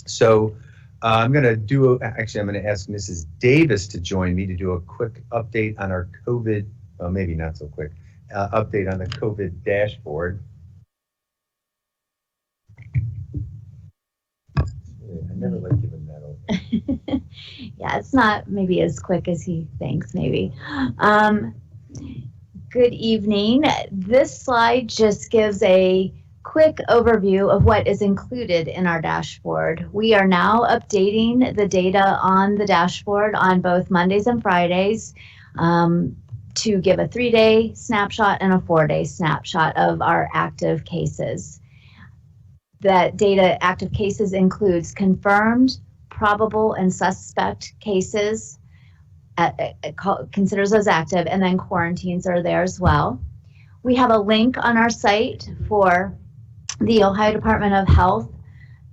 So I'm going to do, actually, I'm going to ask Mrs. Davis to join me to do a quick update on our COVID, well, maybe not so quick, update on the COVID dashboard. I never like giving that over. Yeah, it's not maybe as quick as he thinks, maybe. Good evening. This slide just gives a quick overview of what is included in our dashboard. We are now updating the data on the dashboard on both Mondays and Fridays to give a 3-day snapshot and a 4-day snapshot of our active cases. That data, active cases, includes confirmed, probable, and suspect cases, considers those active, and then quarantines are there as well. We have a link on our site for the Ohio Department of Health,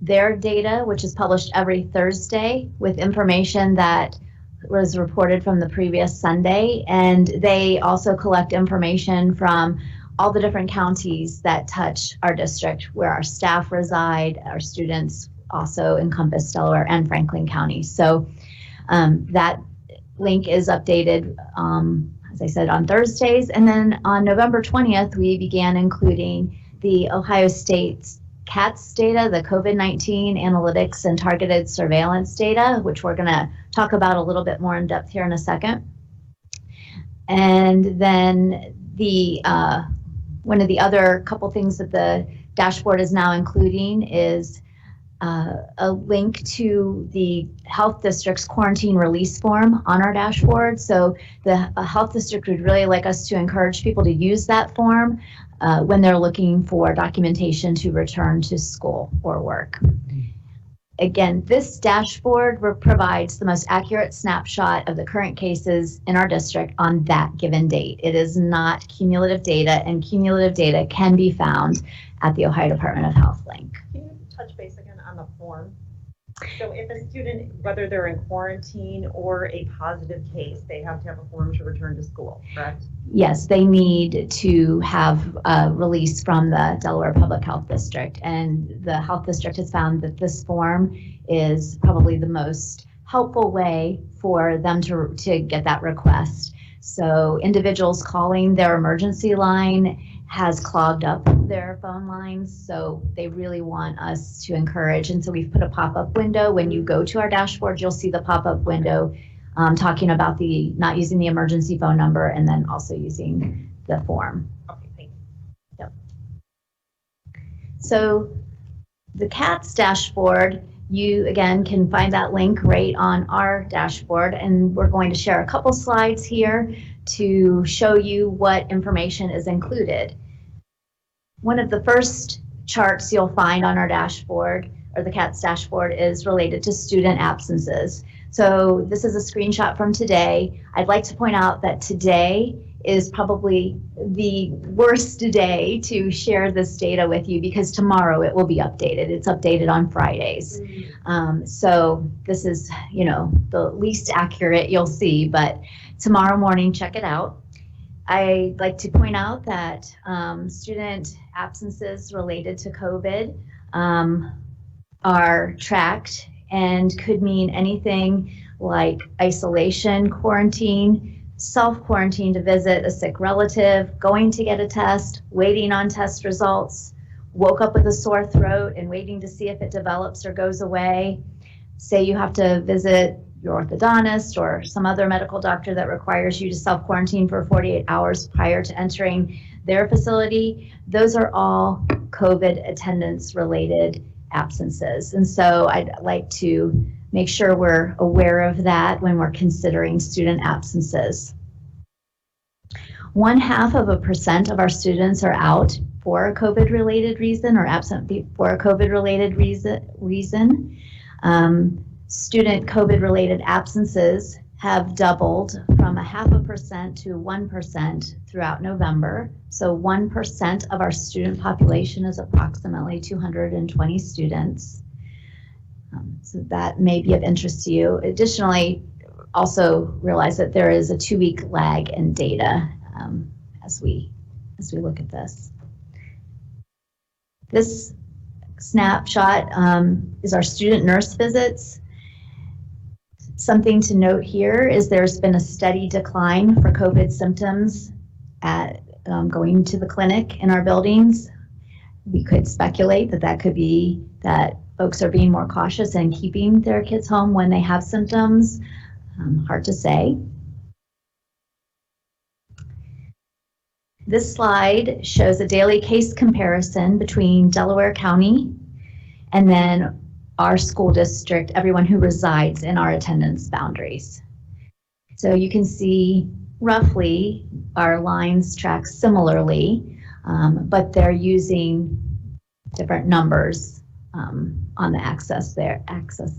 their data, which is published every Thursday with information that was reported from the previous Sunday. And they also collect information from all the different counties that touch our district, where our staff reside. Our students also encompass Delaware and Franklin County. So that link is updated, as I said, on Thursdays. And then on November 20th, we began including the Ohio State's CATS data, the COVID-19 analytics and targeted surveillance data, which we're going to talk about a little bit more in depth here in a second. And then the one of the other couple things that the dashboard is now including is a link to the health district's quarantine release form on our dashboard. So the health district would really like us to encourage people to use that form when they're looking for documentation to return to school or work. Again, this dashboard provides the most accurate snapshot of the current cases in our district on that given date. It is not cumulative data, and cumulative data can be found at the Ohio Department of Health link. Can you touch base again on the form? So if a student, whether they're in quarantine or a positive case, they have to have a form to return to school, correct? Yes, they need to have a release from the Delaware Public Health District, and the health district has found that this form is probably the most helpful way for them to get that request. So individuals calling their emergency line has clogged up their phone lines, so they really want us to encourage. And so we've put a pop-up window. When you go to our dashboard, you'll see the pop-up window talking about the not using the emergency phone number and then also using the form. Okay, thank you. Yep. So the CATS dashboard, you again can find that link right on our dashboard, and we're going to share a couple slides here to show you what information is included. One of the first charts you'll find on our dashboard, or the CATS dashboard, is related to student absences. So this is a screenshot from today. I'd like to point out that today is probably the worst day to share this data with you, because tomorrow it will be updated. It's updated on Fridays. So this is, you know, the least accurate you'll see, but tomorrow morning, check it out. I'd like to point out that student absences related to COVID are tracked and could mean anything like isolation, quarantine, self-quarantine to visit a sick relative, going to get a test, waiting on test results, woke up with a sore throat and waiting to see if it develops or goes away. Say you have to visit your orthodontist or some other medical doctor that requires you to self-quarantine for 48 hours prior to entering their facility. Those are all COVID attendance related absences. And so I'd like to make sure we're aware of that when we're considering student absences. 0.5% of our students are out for a COVID-related reason or absent for a COVID-related reason. Student COVID-related absences have doubled from 0.5% to 1% throughout November. So 1% of our student population is approximately 220 students. So that may be of interest to you. Additionally, also realize that there is a 2-week lag in data as we look at this. This snapshot is our student nurse visits. Something to note here is there's been a steady decline for COVID symptoms at going to the clinic in our buildings. We could speculate that that could be that folks are being more cautious and keeping their kids home when they have symptoms. Hard to say. This slide shows a daily case comparison between Delaware County and then our school district, everyone who resides in our attendance boundaries. So you can see roughly our lines track similarly, but they're using different numbers on the axis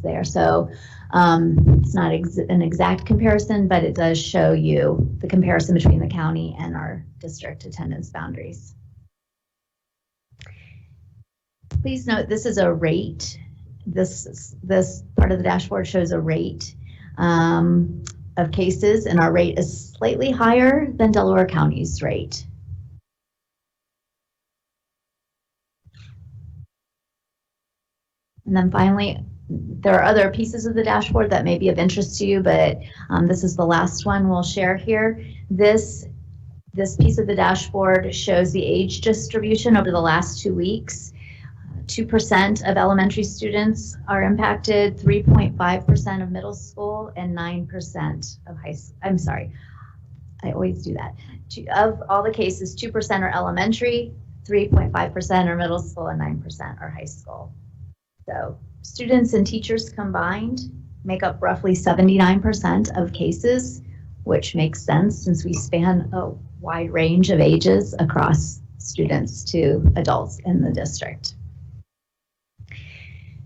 there. So it's not an exact comparison, but it does show you the comparison between the county and our district attendance boundaries. Please note this is a rate. This part of the dashboard shows a rate of cases, and our rate is slightly higher than Delaware County's rate. And then finally, there are other pieces of the dashboard that may be of interest to you, but this is the last one we'll share here. This piece of the dashboard shows the age distribution over the last 2 weeks. 2% of elementary students are impacted, 3.5% of middle school, and 9% of high school. I'm sorry, I always do that. Of all the cases, 2% are elementary, 3.5% are middle school, and 9% are high school. So students and teachers combined make up roughly 79% of cases, which makes sense since we span a wide range of ages across students to adults in the district.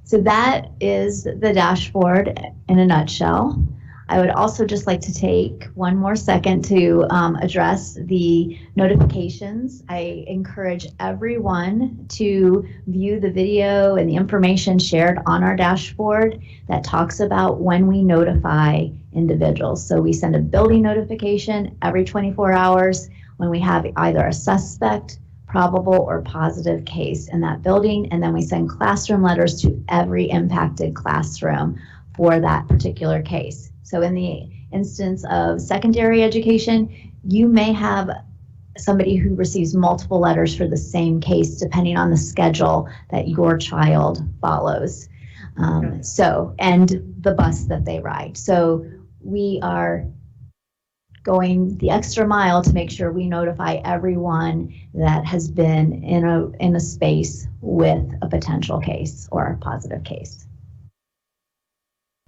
So that is the dashboard in a nutshell. I would also just like to take one more second to address the notifications. I encourage everyone to view the video and the information shared on our dashboard that talks about when we notify individuals. So we send a building notification every 24 hours when we have either a suspect, probable, or positive case in that building, and then we send classroom letters to every impacted classroom for that particular case. So in the instance of secondary education, you may have somebody who receives multiple letters for the same case depending on the schedule that your child follows. And the bus that they ride. So we are going the extra mile to make sure we notify everyone that has been in a space with a potential case or a positive case.